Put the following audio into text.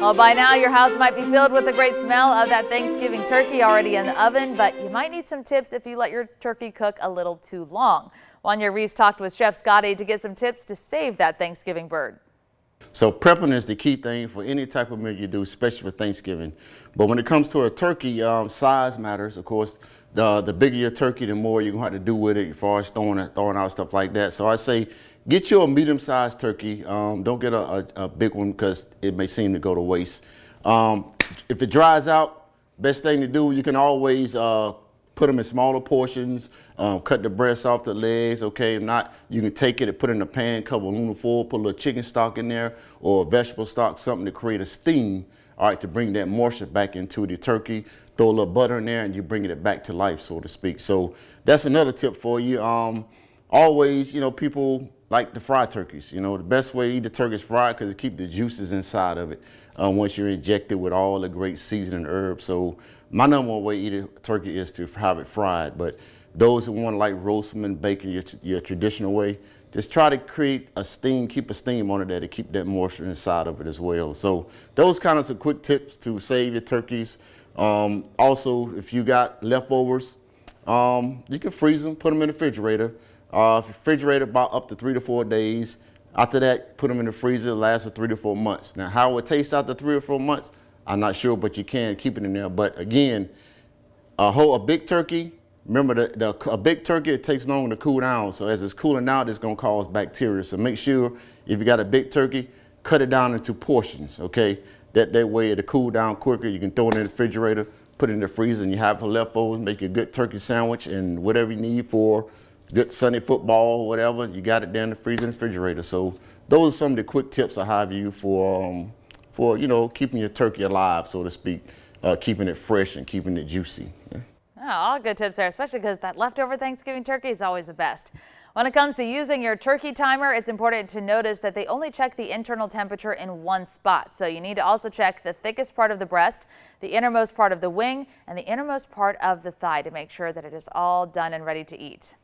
Well, by now your house might be filled with the great smell of that Thanksgiving turkey already in the oven, but you might need some tips if you let your turkey cook a little too long. Wanya Reese talked with Chef Scottie to get some tips to save that Thanksgiving bird. So prepping is the key thing for any type of meal you do, especially for Thanksgiving. But when it comes to a turkey, size matters, of course. The bigger your turkey, the more you're gonna have to do with it as far as throwing out stuff like that. So I say get you a medium-sized turkey. Don't get a big one because it may seem to go to waste. If it dries out, best thing to do, you can always put them in smaller portions, cut the breasts off the legs, okay? If not, you can take it and put it in a pan, cover aluminum foil, put a little chicken stock in there or vegetable stock, something to create a steam, all right, to bring that moisture back into the turkey. Throw a little butter in there and you're bringing it back to life, so to speak. So that's another tip for you. Always, people like to fry turkeys. The best way to eat the turkey is fried because it keeps the juices inside of it once you're injected with all the great seasoning herbs. So my number one way to eat a turkey is to have it fried. But those who want to like roast them and bake it your traditional way, just try to create a steam, keep a steam on it there to keep that moisture inside of it as well. So those kind of some quick tips to save your turkeys. Also, if you got leftovers, you can freeze them, put them in the refrigerator. Refrigerator about up to 3 to 4 days. After that, put them in the freezer, lasts for 3 to 4 months. Now, how it tastes after 3 or 4 months, I'm not sure, but you can keep it in there. But again, a big turkey, remember a big turkey, it takes longer to cool down. So as it's cooling down, it's gonna cause bacteria. So make sure if you got a big turkey, cut it down into portions, okay? That way it'll cool down quicker. You can throw it in the refrigerator, put it in the freezer, and you have it leftovers, make a good turkey sandwich and whatever you need for good Sunday football, whatever, you got it there in the freezer and refrigerator. So those are some of the quick tips I have you for keeping your turkey alive, so to speak, keeping it fresh and keeping it juicy. Yeah. Oh, all good tips there, especially because that leftover Thanksgiving turkey is always the best. When it comes to using your turkey timer, it's important to notice that they only check the internal temperature in one spot. So you need to also check the thickest part of the breast, the innermost part of the wing, and the innermost part of the thigh to make sure that it is all done and ready to eat.